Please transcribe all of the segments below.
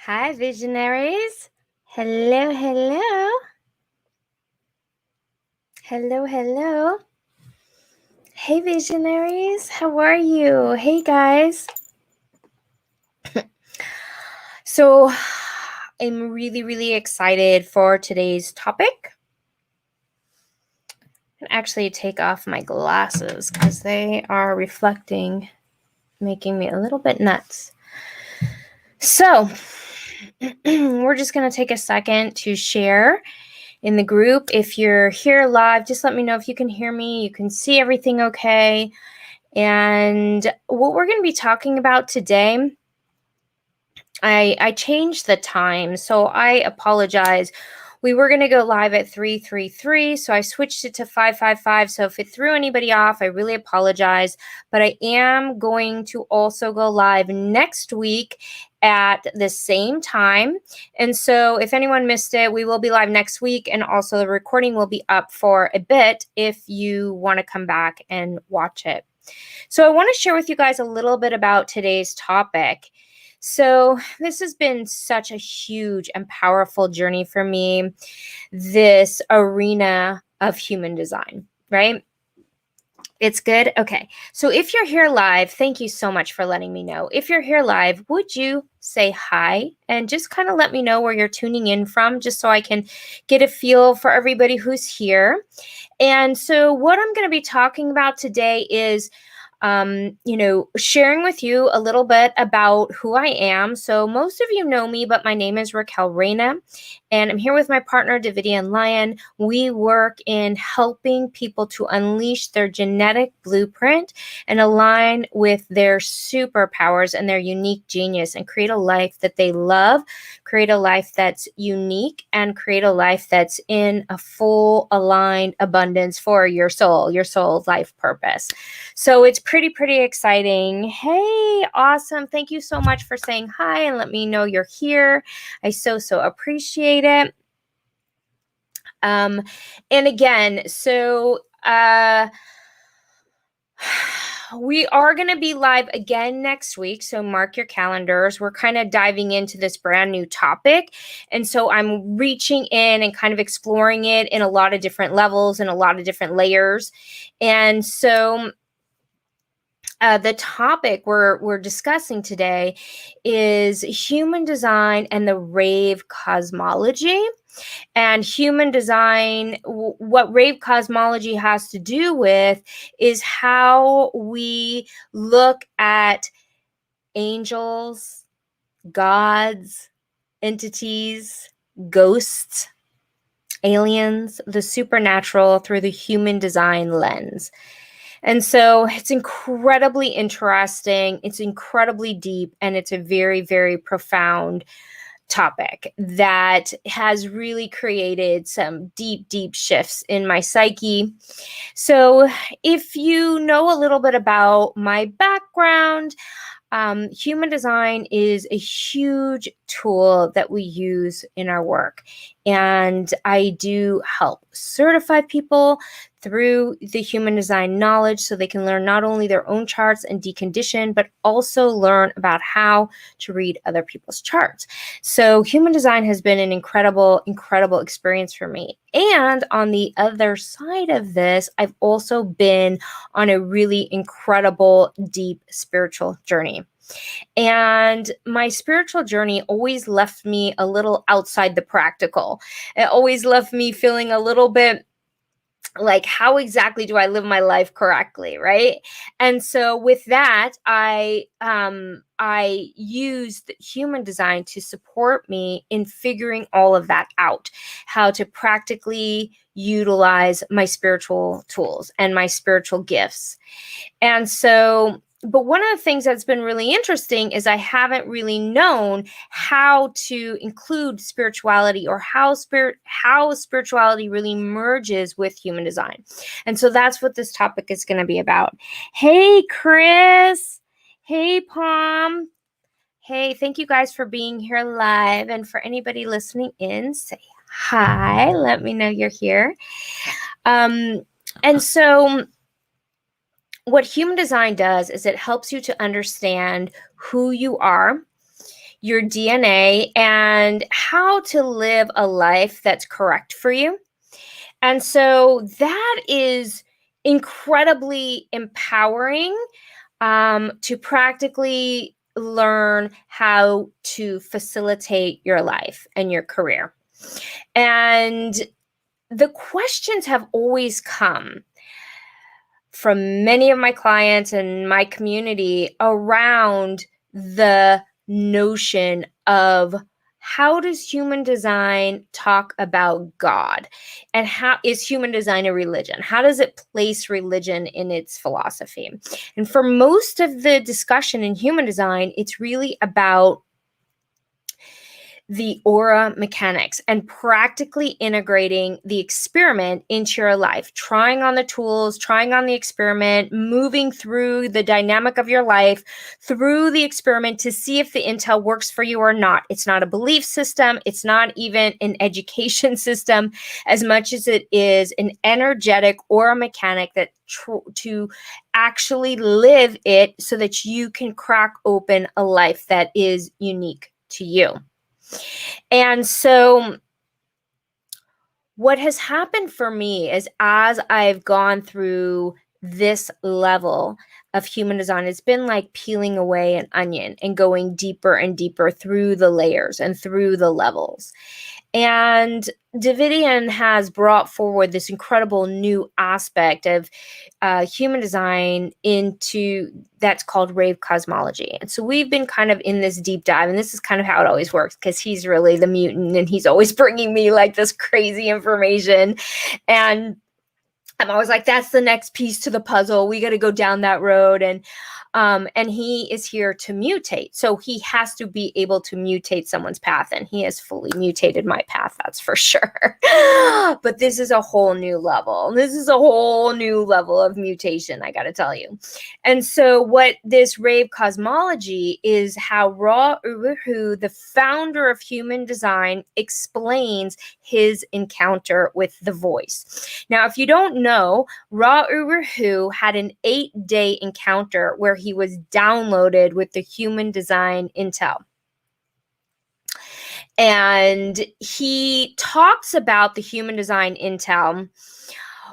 Hi, visionaries. Hello, hello. Hello, hello. Hey, visionaries. How are you? Hey, guys. So, I'm really excited for today's topic. I can actually take off my glasses because they are reflecting, making me a little bit nuts. So, we're just going to take a second to share in the group. If you're here live, just let me know if you can hear me. You can see everything okay. And what we're going to be talking about today, I changed the time, so I apologize. We were going to go live at 3:33, so I switched it to 5:55. So if it threw anybody off, I really apologize. But I am going to also go live next week at the same time. And so if anyone missed it, we will be live next week. And also the recording will be up for a bit if you want to come back and watch it. So I want to share with you guys a little bit about today's topic. So this has been such a huge and powerful journey for me, this arena of human design, right? It's good? Okay. So if you're here live, thank you so much for letting me know. If you're here live, would you say hi and just kind of let me know where you're tuning in from, just so I can get a feel for everybody who's here. And so what I'm going to be talking about today is sharing with you a little bit about who I am. So most of you know me, but my name is Raquel, and I'm here with my partner, Davidian Lion. We work in helping people to unleash their genetic blueprint and align with their superpowers and their unique genius and create a life that they love, create a life that's unique, and create a life that's in a full aligned abundance for your soul's life purpose. So it's pretty exciting. Hey, awesome. Thank you so much for saying hi and let me know you're here. I so appreciate it. And again, so we are going to be live again next week, so mark your calendars. We're kind of diving into this brand new topic, and so I'm reaching in and kind of exploring it in a lot of different levels and a lot of different layers. And so the topic we're discussing today is human design and the Rave Cosmology. And human design, what Rave Cosmology has to do with is how we look at angels, gods, entities, ghosts, aliens, the supernatural through the human design lens. And so it's incredibly interesting, it's incredibly deep, and it's a very profound topic that has really created some deep shifts in my psyche. So if you know a little bit about my background, human design is a huge tool that we use in our work. And I do help certify people through the human design knowledge so they can learn not only their own charts and decondition, but also learn about how to read other people's charts. So human design has been an incredible experience for me. And on the other side of this, I've also been on a really incredible, deep spiritual journey. And my spiritual journey always left me a little outside the practical. It always left me feeling a little bit like, how exactly do I live my life correctly, right? And so with that, I used human design to support me in figuring all of that out, how to practically utilize my spiritual tools and my spiritual gifts. And so, but one of the things that's been really interesting is I haven't really known how to include spirituality or how spirituality really merges with human design. And so that's what this topic is going to be about. Hey, Chris. Hey, Palm. Hey, thank you guys for being here live. And for anybody listening in, say hi. Let me know you're here. And so what human design does is it helps you to understand who you are, your DNA, and how to live a life that's correct for you. And so that is incredibly empowering, to practically learn how to facilitate your life and your career. And the questions have always come from many of my clients and my community around the notion of, how does human design talk about God? And how is human design a religion? How does it place religion in its philosophy? And for most of the discussion in human design, it's really about the aura mechanics and practically integrating the experiment into your life, trying on the tools, trying on the experiment, moving through the dynamic of your life through the experiment to see if the intel works for you or not. It's not a belief system. It's not even an education system, as much as it is an energetic aura mechanic that to actually live it so that you can crack open a life that is unique to you. And so what has happened for me is, as I've gone through this level of human design, it's been like peeling away an onion and going deeper and deeper through the layers and through the levels. And Davidian has brought forward this incredible new aspect of human design into that's called Rave Cosmology. And so we've been kind of in this deep dive, and this is kind of how it always works, because he's really the mutant and he's always bringing me like this crazy information. And I'm always like, that's the next piece to the puzzle. We got to go down that road. And he is here to mutate. So he has to be able to mutate someone's path. And he has fully mutated my path, that's for sure. But this is a whole new level. This is a whole new level of mutation, I got to tell you. And so what this Rave Cosmology is how Uru Hu, the founder of human design, explains his encounter with the voice. Now, if you don't know, Uru Hu had an 8-day encounter where he was downloaded with the human design intel. And he talks about the human design intel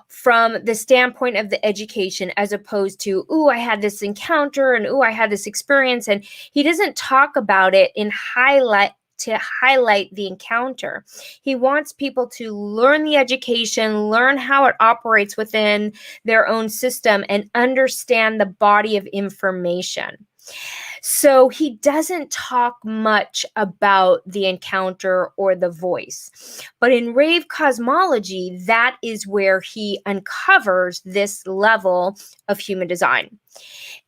from the standpoint of the education, as opposed to, ooh, I had this encounter and ooh, I had this experience. And he doesn't talk about it to highlight the encounter. He wants people to learn the education, learn how it operates within their own system, and understand the body of information. So he doesn't talk much about the encounter or the voice. But in Rave Cosmology, that is where he uncovers this level of human design.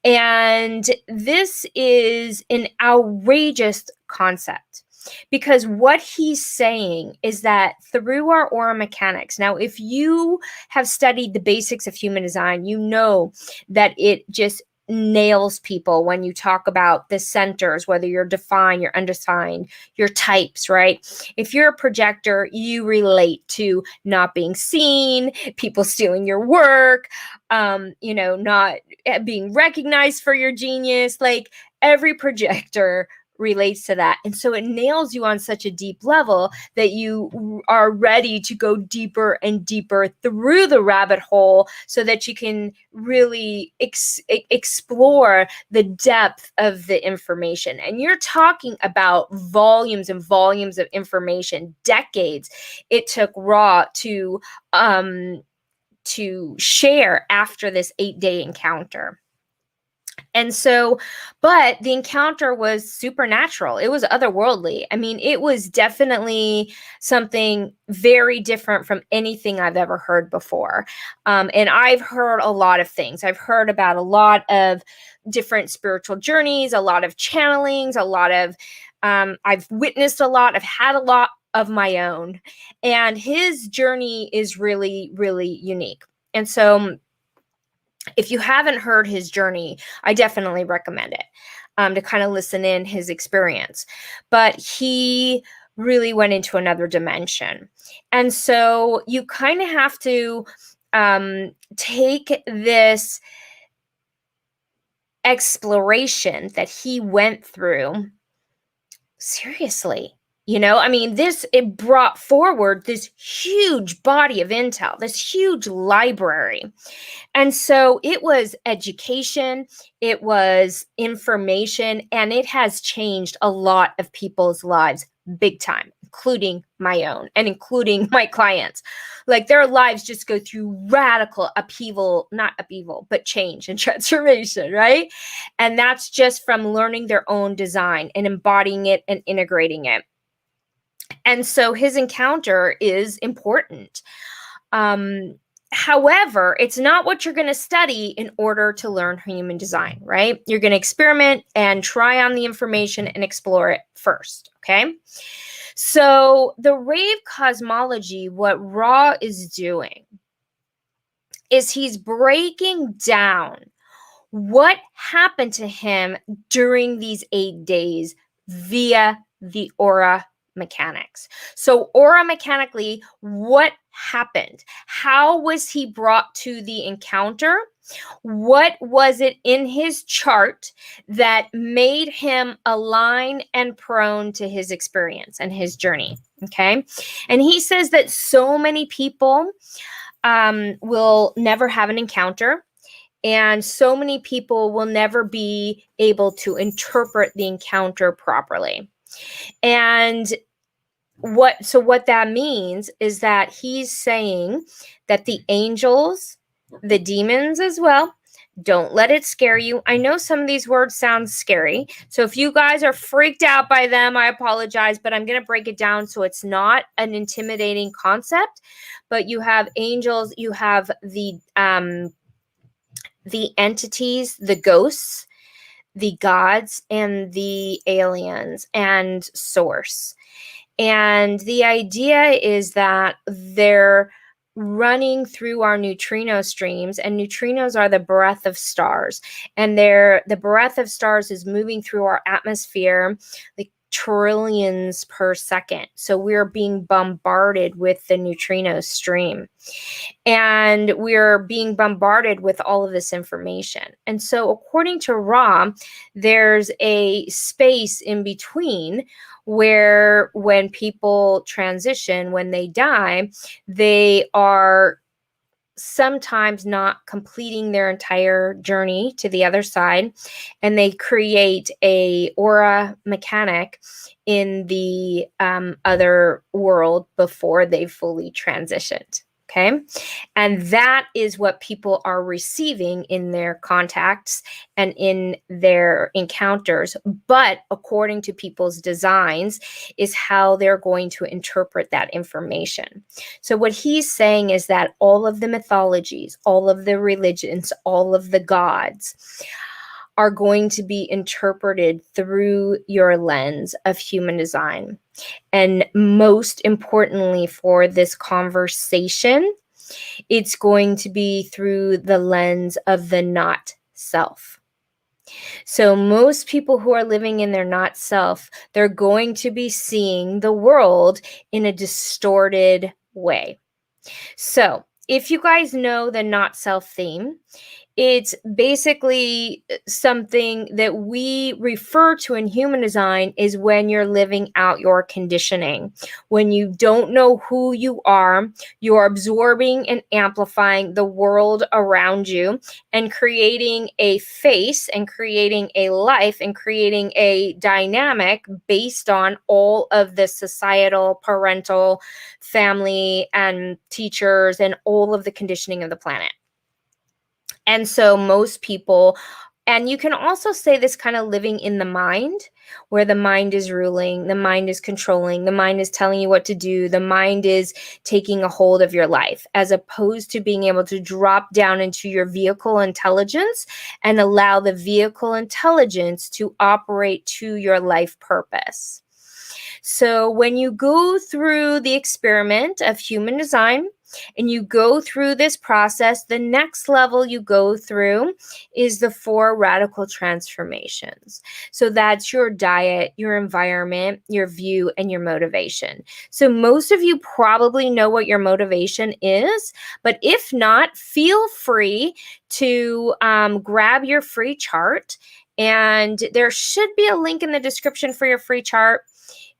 And this is an outrageous concept, because what he's saying is that through our aura mechanics, now, if you have studied the basics of human design, you know that it just nails people when you talk about the centers, whether you're defined, you're undefined, your types, right? If you're a projector, you relate to not being seen, people stealing your work, not being recognized for your genius. Like, every projector relates to that. And so it nails you on such a deep level that you are ready to go deeper and deeper through the rabbit hole so that you can really explore the depth of the information. And you're talking about volumes and volumes of information, decades it took Ra to share after this 8-day encounter. And so, but the encounter was supernatural. It was otherworldly. I mean, it was definitely something very different from anything I've ever heard before. And I've heard a lot of things. I've heard about a lot of different spiritual journeys, a lot of channelings, a lot of, I've witnessed a lot. I've had a lot of my own. And his journey is really, really unique. And so, if you haven't heard his journey, I definitely recommend it, to kind of listen in his experience. But he really went into another dimension. And so you kind of have to take this exploration that he went through seriously. I mean, it brought forward this huge body of intel, this huge library. And so it was education, it was information, and it has changed a lot of people's lives big time, including my own and including my clients. Like, their lives just go through radical upheaval, not upheaval, but change and transformation, right? And that's just from learning their own design and embodying it and integrating it. And so his encounter is important. However, it's not what you're going to study in order to learn human design, right? You're going to experiment and try on the information and explore it first, okay? So the rave cosmology, what Ra is doing is he's breaking down what happened to him during these 8 days via the aura mechanics. So aura mechanically, what happened? How was he brought to the encounter? What was it in his chart that made him align and prone to his experience and his journey? Okay. And he says that so many people will never have an encounter, and so many people will never be able to interpret the encounter properly. And what that means is that he's saying that the angels, the demons as well, don't let it scare you. I know some of these words sound scary. So if you guys are freaked out by them, I apologize, but I'm going to break it down so it's not an intimidating concept. But you have angels, you have the entities, the ghosts, the gods, and the aliens and source. And the idea is that they're running through our neutrino streams, and neutrinos are the breath of stars. And the breath of stars is moving through our atmosphere like trillions per second. So we're being bombarded with the neutrino stream. And we're being bombarded with all of this information. And so according to Ra, there's a space in between where when people transition, when they die, they are sometimes not completing their entire journey to the other side, and they create a aura mechanic in the other world before they fully transitioned. Okay. And that is what people are receiving in their contacts and in their encounters. But according to people's designs is how they're going to interpret that information. So what he's saying is that all of the mythologies, all of the religions, all of the gods are going to be interpreted through your lens of human design. And most importantly for this conversation, it's going to be through the lens of the not self. So most people who are living in their not self, they're going to be seeing the world in a distorted way. So if you guys know the not self theme, it's basically something that we refer to in human design is when you're living out your conditioning. When you don't know who you are, you're absorbing and amplifying the world around you and creating a face and creating a life and creating a dynamic based on all of the societal, parental, family, and teachers and all of the conditioning of the planet. And so most people, and you can also say this kind of living in the mind, where the mind is ruling, the mind is controlling, the mind is telling you what to do, the mind is taking a hold of your life, as opposed to being able to drop down into your vehicle intelligence and allow the vehicle intelligence to operate to your life purpose. So when you go through the experiment of human design, and you go through this process, the next level you go through is the 4 radical transformations. So that's your diet, your environment, your view, and your motivation. So most of you probably know what your motivation is, but if not, feel free to grab your free chart And there should be a link in the description for your free chart.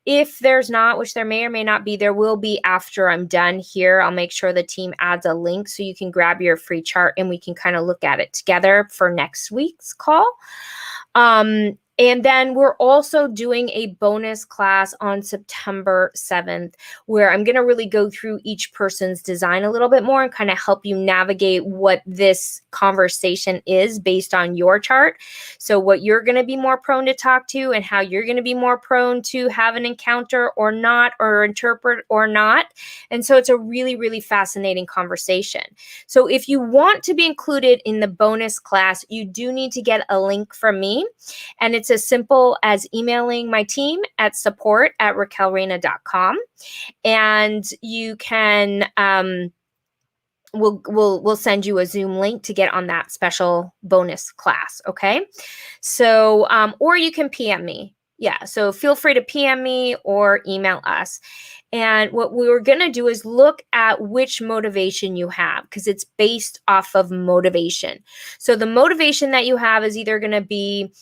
If there's not, which there may or may not be, there will be after I'm done here. I'll make sure the team adds a link so you can grab your free chart and we can kind of look at it together for next week's call. And then we're also doing a bonus class on September 7th, where I'm going to really go through each person's design a little bit more and kind of help you navigate what this conversation is based on your chart. So what you're going to be more prone to talk to and how you're going to be more prone to have an encounter or not, or interpret or not. And so it's a really, really fascinating conversation. So if you want to be included in the bonus class, you do need to get a link from me. And it's as simple as emailing my team at support@raquelreyna.com. And you can, we'll send you a Zoom link to get on that special bonus class. Okay. So, or you can PM me. Yeah. So feel free to PM me or email us. And what we were going to do is look at which motivation you have, because it's based off of motivation. So the motivation that you have is either going to be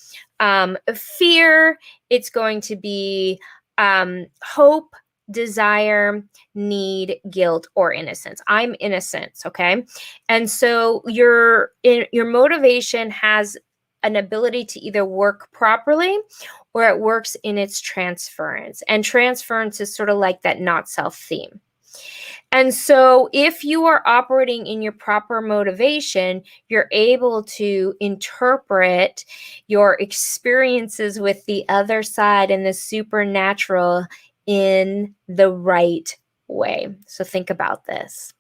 fear, it's going to be hope, desire, need, guilt, or innocence. I'm innocence, okay? And so your motivation has an ability to either work properly or it works in its transference. And transference is sort of like that not self theme. And so if you are operating in your proper motivation, you're able to interpret your experiences with the other side and the supernatural in the right way. So think about this.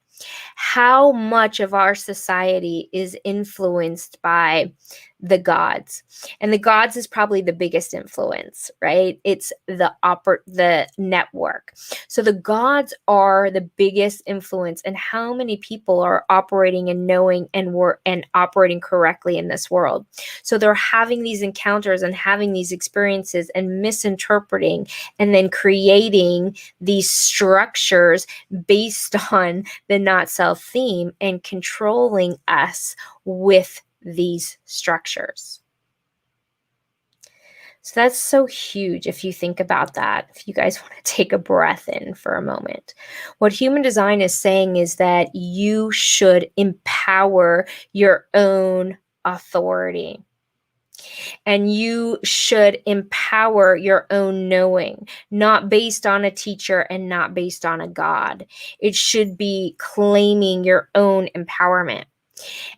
How much of our society is influenced by the gods? And the gods is probably the biggest influence, right? It's the network. So the gods are the biggest influence, and how many people are operating and knowing and operating correctly in this world. So they're having these encounters and having these experiences and misinterpreting and then creating these structures based on the not self theme and controlling us with these structures. So that's so huge if you think about that. If you guys want to take a breath in for a moment. What human design is saying is that you should empower your own authority. And you should empower your own knowing, not based on a teacher and not based on a God. It should be claiming your own empowerment.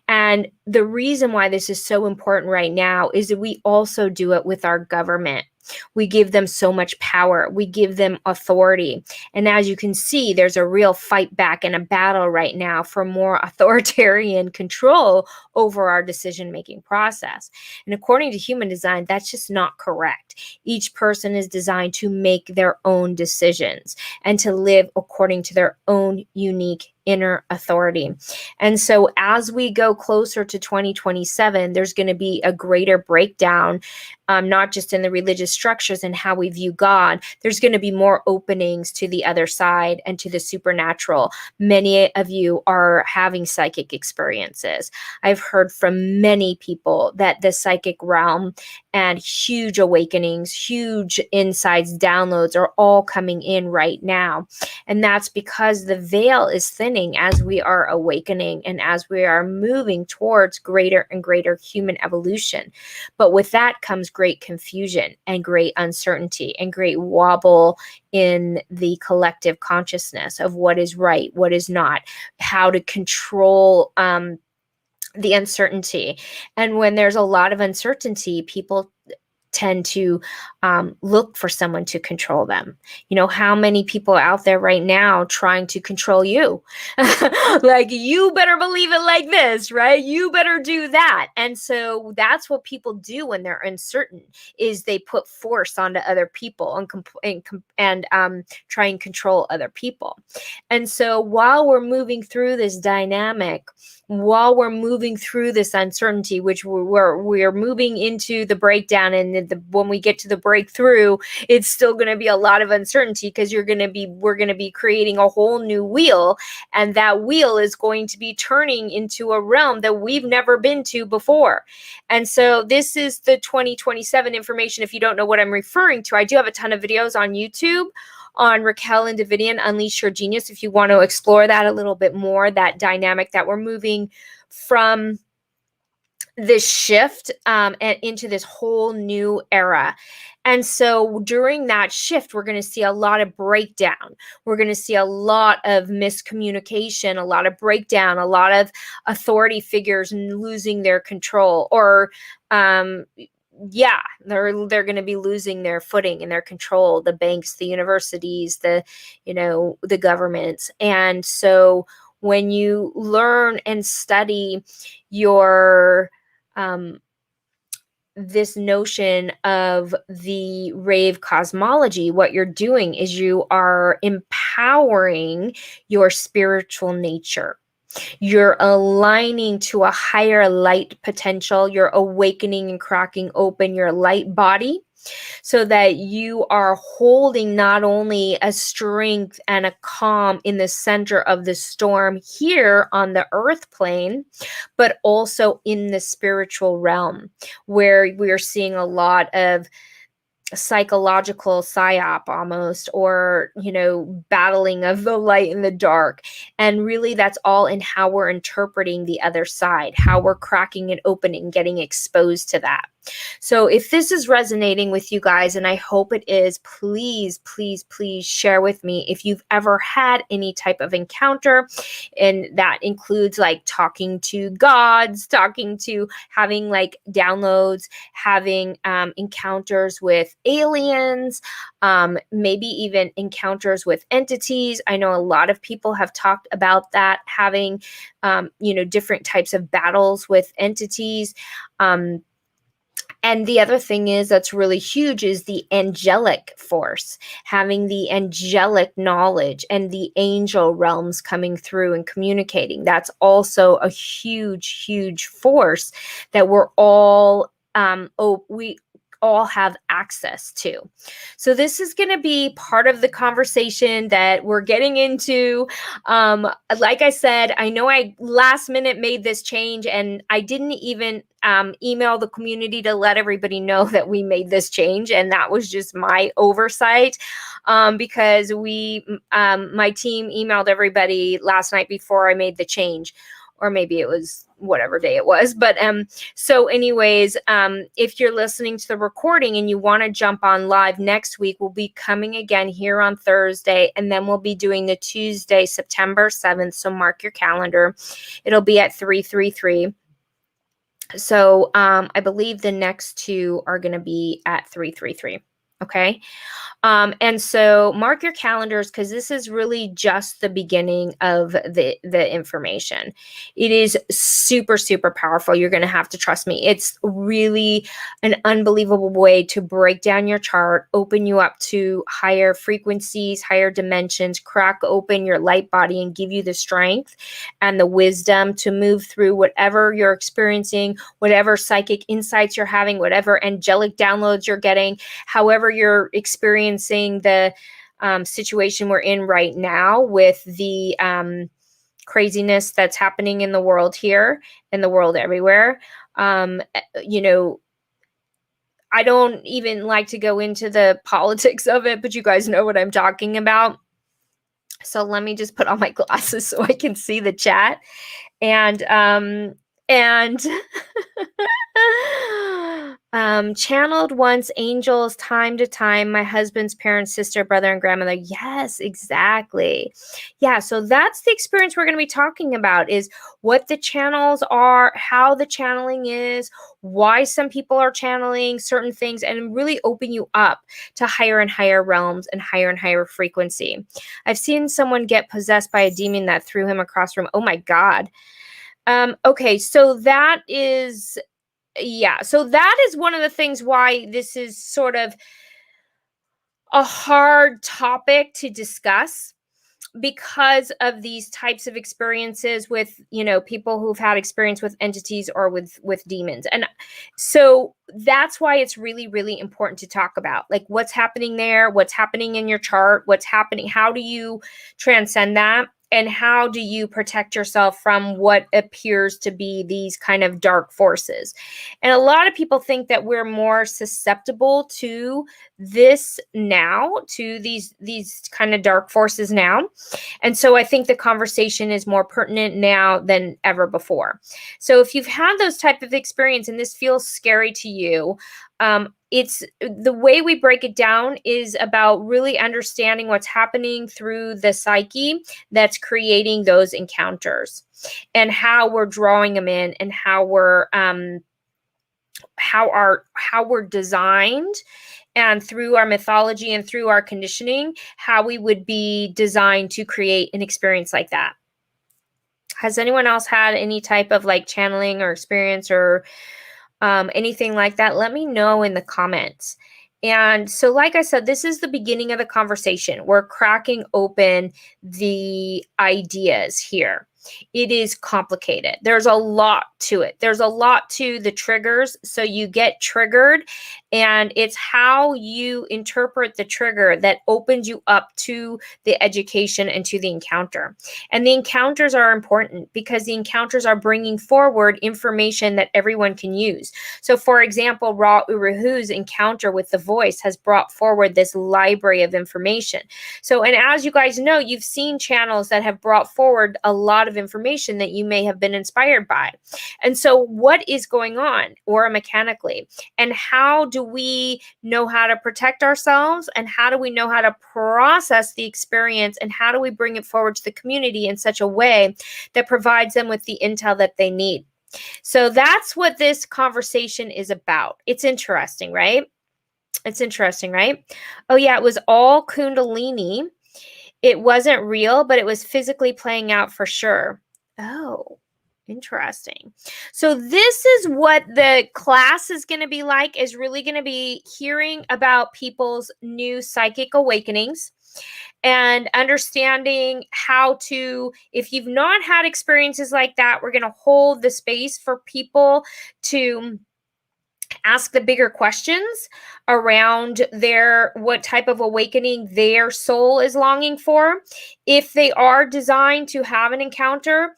And the reason why this is so important right now is that we also do it with our government. We give them so much power. We give them authority. And as you can see, there's a real fight back and a battle right now for more authoritarian control over our decision-making process. And according to human design, that's just not correct. Each person is designed to make their own decisions and to live according to their own unique inner authority. And so as we go closer to 2027, there's going to be a greater breakdown, not just in the religious structures and how we view God. There's going to be more openings to the other side and to the supernatural. Many of you are having psychic experiences. I've heard from many people that the psychic realm and huge awakenings, huge insights, downloads are all coming in right now. And that's because the veil is thinning as we are awakening and as we are moving towards greater and greater human evolution. But with that comes great confusion and great uncertainty and great wobble in the collective consciousness of what is right, what is not, how to control the uncertainty. And when there's a lot of uncertainty, people tend to look for someone to control them. You know, how many people out there right now trying to control you? Like, you better believe it like this, right? You better do that. And so that's what people do when they're uncertain, is they put force onto other people and try and control other people. And so while we're moving through this dynamic, while we're moving through this uncertainty, which we're moving into the breakdown and when we get to the breakthrough, it's still going to be a lot of uncertainty, because we're going to be creating a whole new wheel, and that wheel is going to be turning into a realm that we've never been to before. And so this is the 2027 information. If you don't know what I'm referring to, I do have a ton of videos on YouTube on Raquel and Davidian, Unleash Your Genius, if you want to explore that a little bit more, that dynamic that we're moving from this shift and into this whole new era. And so during that shift, we're going to see a lot of breakdown. We're going to see a lot of miscommunication, a lot of breakdown, a lot of authority figures losing their control, or yeah, they're going to be losing their footing and their control, the banks, the universities, the governments. And so when you learn and study your this notion of the rave cosmology, what you're doing is you are empowering your spiritual nature. You're aligning to a higher light potential. You're awakening and cracking open your light body, so that you are holding not only a strength and a calm in the center of the storm here on the earth plane, but also in the spiritual realm, where we are seeing a lot of psychological psyop almost, or battling of the light and the dark. And really that's all in how we're interpreting the other side, how we're cracking it open and getting exposed to that. So if this is resonating with you guys, and I hope it is, please, please, please share with me if you've ever had any type of encounter. And that includes like talking to gods, having like downloads, having encounters with aliens, maybe even encounters with entities. I know a lot of people have talked about that, having different types of battles with entities. And the other thing is that's really huge is the angelic force, having the angelic knowledge and the angel realms coming through and communicating. That's also a huge, huge force that we're all we all have access to. So this is going to be part of the conversation that we're getting into. Like I said, I know I last minute made this change, and I didn't even email the community to let everybody know that we made this change, and that was just my oversight, because my team emailed everybody last night before I made the change, or maybe it was whatever day it was. But so anyways, if you're listening to the recording and you want to jump on live next week, we'll be coming again here on Thursday, and then we'll be doing the Tuesday, September 7th. So mark your calendar. It'll be at 333. So I believe the next two are going to be at 333. Okay. And so mark your calendars, because this is really just the beginning of the information. It is super, super powerful. You're going to have to trust me. It's really an unbelievable way to break down your chart, open you up to higher frequencies, higher dimensions, crack open your light body, and give you the strength and the wisdom to move through whatever you're experiencing, whatever psychic insights you're having, whatever angelic downloads you're getting, however you're experiencing the situation we're in right now with the craziness that's happening in the world here, in the world everywhere. I don't even like to go into the politics of it, but you guys know what I'm talking about. So let me just put on my glasses so I can see the chat. And channeled once angels time to time, my husband's parents, sister, brother, and grandmother. Yes, exactly. Yeah, so that's the experience we're going to be talking about, is what the channels are, how the channeling is, why some people are channeling certain things, and really open you up to higher and higher realms and higher frequency. I've seen someone get possessed by a demon that threw him across from, oh my God. Okay, so that is, yeah, so that is one of the things why this is sort of a hard topic to discuss, because of these types of experiences with, people who've had experience with entities or with demons. And so that's why it's really, really important to talk about, like, what's happening there, what's happening in your chart, what's happening, how do you transcend that, and how do you protect yourself from what appears to be these kind of dark forces. And a lot of people think that we're more susceptible to this now, to these kind of dark forces now. And so I think the conversation is more pertinent now than ever before. So if you've had those type of experience and this feels scary to you, it's the way we break it down is about really understanding what's happening through the psyche that's creating those encounters, and how we're drawing them in, and how we're designed, and through our mythology and through our conditioning, how we would be designed to create an experience like that. Has anyone else had any type of like channeling or experience or anything like that? Let me know in the comments. And so, like I said, this is the beginning of the conversation. We're cracking open the ideas here. It is complicated. There's a lot to it. There's a lot to the triggers. So you get triggered, and it's how you interpret the trigger that opens you up to the education and to the encounter. And the encounters are important because the encounters are bringing forward information that everyone can use. So for example, Uru Hu's encounter with the voice has brought forward this library of information. So, and as you guys know, you've seen channels that have brought forward a lot of information that you may have been inspired by. And so what is going on aura mechanically, and how do we know how to protect ourselves, and how do we know how to process the experience, and how do we bring it forward to the community in such a way that provides them with the intel that they need? So that's what this conversation is about. It's interesting, right? It's interesting, right? Oh yeah, it was all Kundalini. It wasn't real, but it was physically playing out for sure. Oh, interesting. So this is what the class is going to be like, is really going to be hearing about people's new psychic awakenings and understanding how to, if you've not had experiences like that, we're going to hold the space for people to ask the bigger questions around what type of awakening their soul is longing for, if they are designed to have an encounter,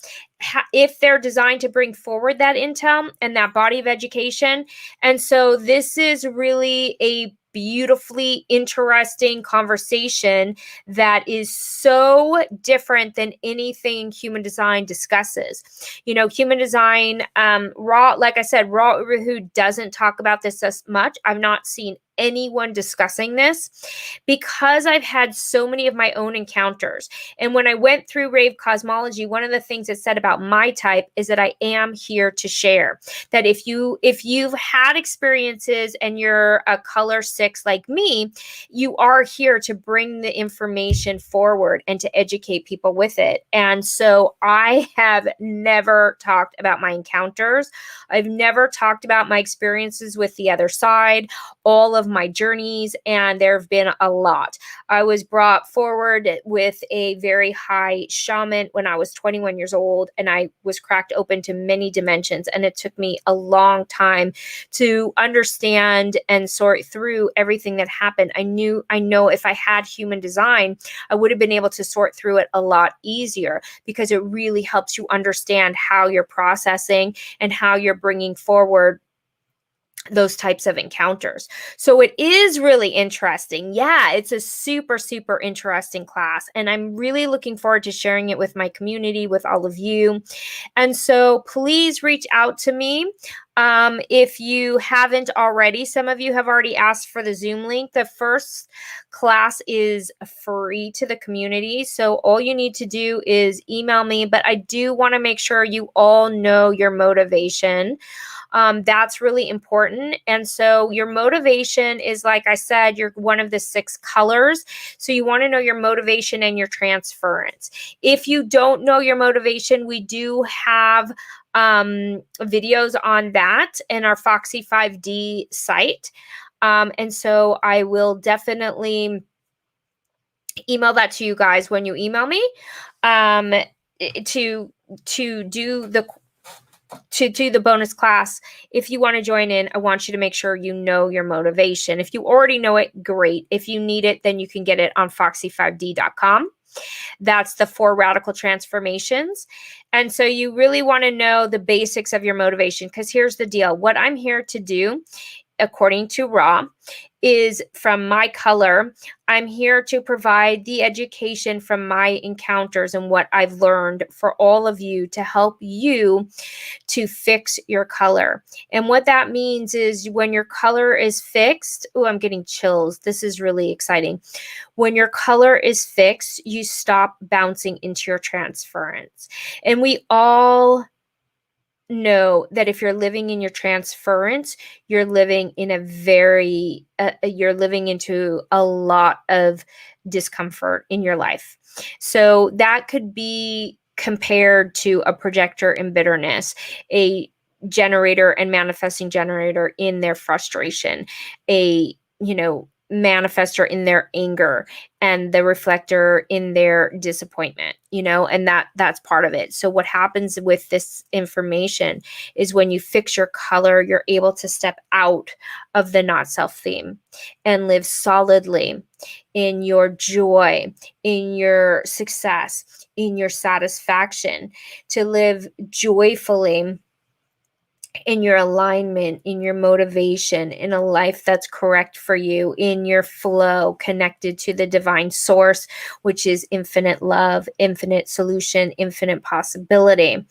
if they're designed to bring forward that intel and that body of education. And so this is really a beautifully interesting conversation that is so different than anything human design discusses. Human design, like I said, Uru Hu doesn't talk about this as much. I've not seen anyone discussing this because I've had so many of my own encounters. And when I went through Rave Cosmology, one of the things it said about my type is that I am here to share. That if you've had experiences and you're a color 6 like me, you are here to bring the information forward and to educate people with it. And so I have never talked about my encounters. I've never talked about my experiences with the other side, all of my journeys, and there have been a lot. I was brought forward with a very high shaman when I was 21 years old, and I was cracked open to many dimensions, and it took me a long time to understand and sort through everything that happened. I know if I had human design, I would have been able to sort through it a lot easier, because it really helps you understand how you're processing and how you're bringing forward those types of encounters. So it is really interesting. Yeah, it's a super, super interesting class. And I'm really looking forward to sharing it with my community, with all of you. And so please reach out to me. If you haven't already, some of you have already asked for the Zoom link. The first class is free to the community. So all you need to do is email me, but I do want to make sure you all know your motivation. That's really important. And so your motivation is, like I said, you're one of the 6 colors. So you want to know your motivation and your transference. If you don't know your motivation, we do have videos on that in our Foxy 5D site. And so I will definitely email that to you guys when you email me, um, to do the bonus class. If you want to join in, I want you to make sure you know your motivation. If you already know it, great. If you need it, then you can get it on foxy5d.com. That's the 4 radical transformations. And so you really want to know the basics of your motivation, because here's the deal. What I'm here to do, according to Ra, is from my color, I'm here to provide the education from my encounters and what I've learned for all of you to help you to fix your color. And what that means is when your color is fixed, oh, I'm getting chills. This is really exciting. When your color is fixed, you stop bouncing into your transference. And we all know that if you're living in your transference, you're living in you're living into a lot of discomfort in your life. So that could be compared to a projector in bitterness, a generator and manifesting generator in their frustration, a manifester in their anger, and the reflector in their disappointment, and that's part of it. So what happens with this information is when you fix your color, you're able to step out of the not self theme and live solidly in your joy, in your success, in your satisfaction, to live joyfully in your alignment, in your motivation, in a life that's correct for you, in your flow, connected to the divine source, which is infinite love, infinite solution, infinite possibility.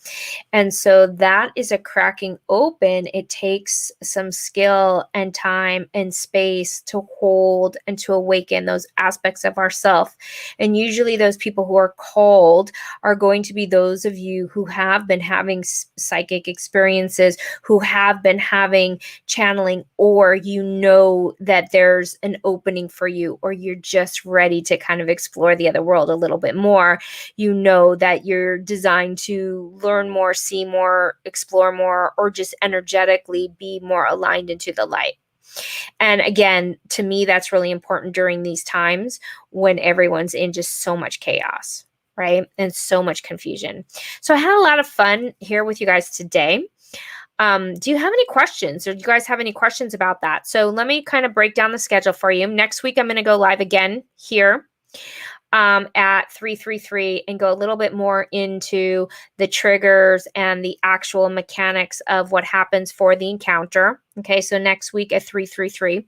And so that is a cracking open. It takes some skill and time and space to hold and to awaken those aspects of ourself. And usually those people who are called are going to be those of you who have been having psychic experiences, who have been having channeling, or that there's an opening for you, or you're just ready to kind of explore the other world a little bit more. That you're designed to learn more, see more, explore more, or just energetically be more aligned into the light. And again, to me, that's really important during these times when everyone's in just so much chaos, right? And so much confusion. So I had a lot of fun here with you guys today. Do you have any questions, or do you guys have any questions about that? So let me kind of break down the schedule for you. Next week, I'm going to go live again here at 333 and go a little bit more into the triggers and the actual mechanics of what happens for the encounter. Okay, so next week at 333.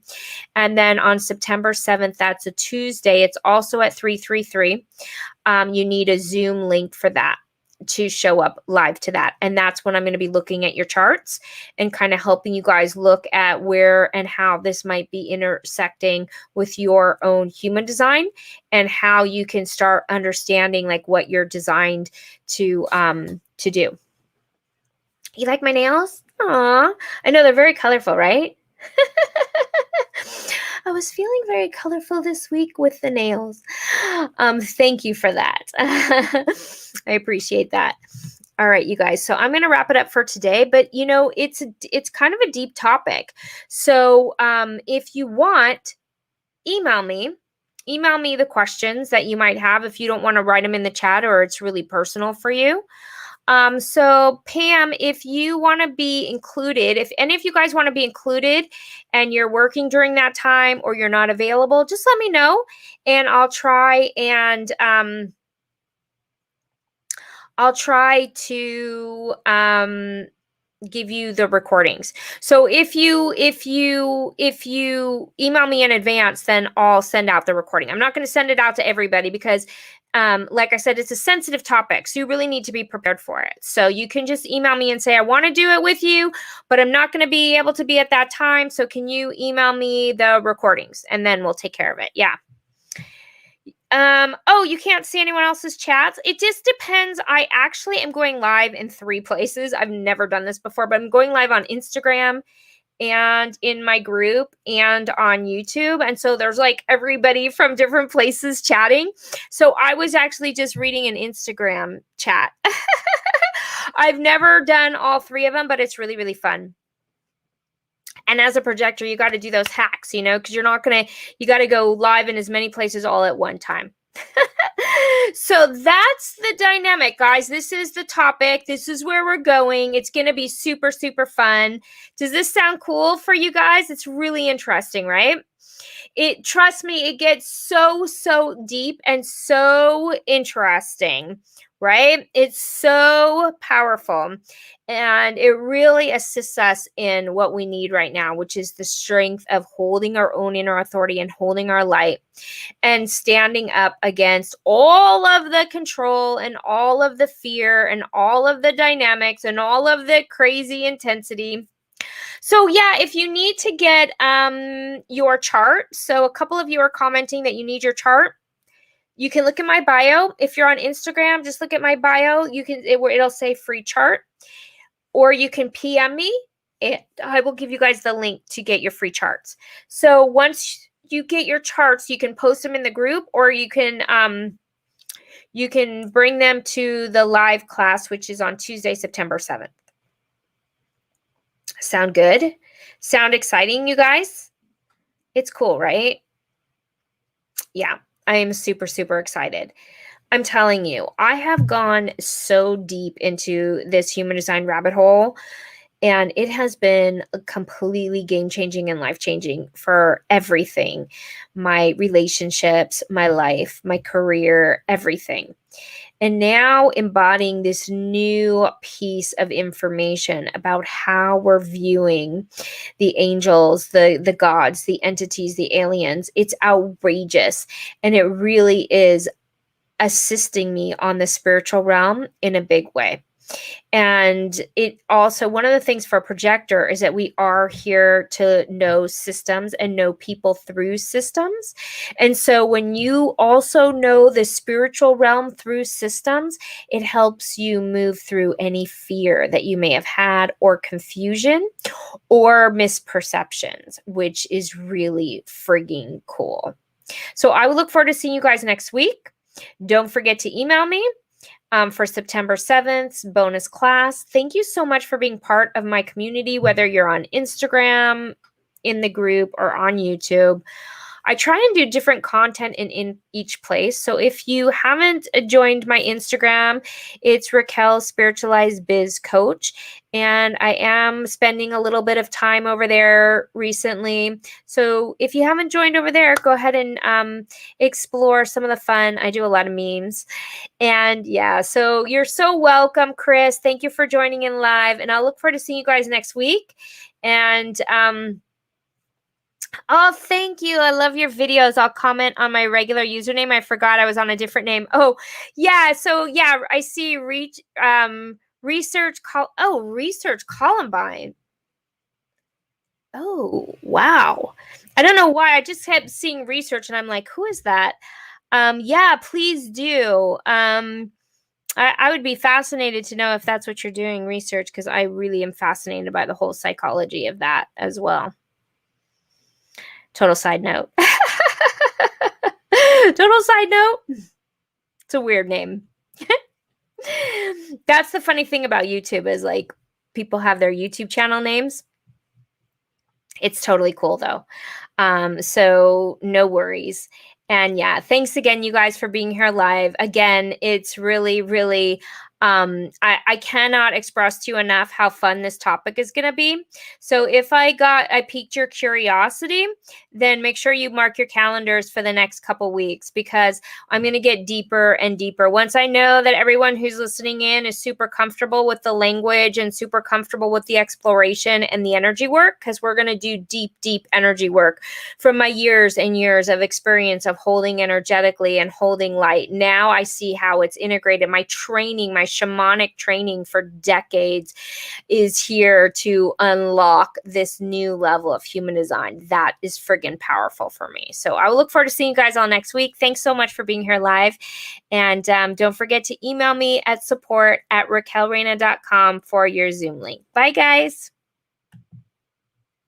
And then on September 7th, that's a Tuesday, it's also at 333. You need a Zoom link for that to show up live to that. And that's when I'm going to be looking at your charts and kind of helping you guys look at where and how this might be intersecting with your own human design, and how you can start understanding like what you're designed to do. You like my nails? Aw, I know they're very colorful, right? I was feeling very colorful this week with the nails. Thank you for that. I appreciate that. All right, you guys. So I'm going to wrap it up for today, but it's kind of a deep topic. So if you want, email me the questions that you might have if you don't want to write them in the chat, or it's really personal for you. So Pam, if you want to be included, if any of you guys want to be included and you're working during that time or you're not available, just let me know, and I'll try to give you the recordings. So if you email me in advance, then I'll send out the recording. I'm not going to send it out to everybody because like I said, it's a sensitive topic, so you really need to be prepared for it. So you can just email me and say, I want to do it with you, but I'm not going to be able to be at that time. So can you email me the recordings, and then we'll take care of it. Yeah. Oh, you can't see anyone else's chats? It just depends. I actually am going live in 3 places. I've never done this before, but I'm going live on Instagram and in my group and on YouTube. And so there's like everybody from different places chatting. So I was actually just reading an Instagram chat. I've never done all 3 of them, but it's really, really fun. And as a projector, you got to do those hacks, because you got to go live in as many places all at one time. So that's the dynamic, guys. This is the topic. This is where we're going. It's going to be super, super fun. Does this sound cool for you guys? It's really interesting, right? Trust me, it gets so, so deep and so interesting, right? It's so powerful. And it really assists us in what we need right now, which is the strength of holding our own inner authority and holding our light and standing up against all of the control and all of the fear and all of the dynamics and all of the crazy intensity. So yeah, if you need to get your chart, so a couple of you are commenting that you need your chart. You can look at my bio. If you're on Instagram, just look at my bio. It'll say free chart, or you can PM me. I will give you guys the link to get your free charts. So once you get your charts, you can post them in the group, or you can bring them to the live class, which is on Tuesday, September 7th. Sound good? Sound exciting, you guys? It's cool, right? Yeah, I am super, super excited. I'm telling you, I have gone so deep into this human design rabbit hole, and it has been completely game-changing and life-changing for everything. My relationships, my life, my career, everything. And now embodying this new piece of information about how we're viewing the angels, the gods, the entities, the aliens. It's outrageous. And it really is assisting me on the spiritual realm in a big way. And it also, one of the things for a projector is that we are here to know systems and know people through systems. And so when you also know the spiritual realm through systems, it helps you move through any fear that you may have had, or confusion, or misperceptions, which is really frigging cool. So I will look forward to seeing you guys next week. Don't forget to email me for September 7th's bonus class. Thank you so much for being part of my community, whether you're on Instagram, in the group, or on YouTube. I try and do different content in each place. So if you haven't joined my Instagram, it's Raquel Spiritualized Biz Coach. And I am spending a little bit of time over there recently. So if you haven't joined over there, go ahead and explore some of the fun. I do a lot of memes. And yeah, so you're so welcome, Chris. Thank you for joining in live. And I'll look forward to seeing you guys next week. And oh, thank you. I love your videos. I'll comment on my regular username. I forgot I was on a different name. Oh, yeah. So yeah, I see research Columbine. Oh, wow. I don't know why. I just kept seeing research and I'm like, who is that? Yeah, please do. I would be fascinated to know if that's what you're doing, research, because I really am fascinated by the whole psychology of that as well. Total side note. Total side note. It's a weird name. That's the funny thing about YouTube, is like people have their YouTube channel names. It's totally cool though. So no worries. And yeah, thanks again, you guys, for being here live. Again, it's really, really, I cannot express to you enough how fun this topic is going to be. So if I piqued your curiosity, then make sure you mark your calendars for the next couple weeks, because I'm going to get deeper and deeper. Once I know that everyone who's listening in is super comfortable with the language and super comfortable with the exploration and the energy work, because we're going to do deep, deep energy work from my years and years of experience of holding energetically and holding light. Now I see how it's integrated. My training, my shamanic training for decades is here to unlock this new level of human design. That is friggin' powerful for me. So I will look forward to seeing you guys all next week. Thanks so much for being here live. And don't forget to email me at support@raquelreyna.com for your Zoom link. Bye, guys.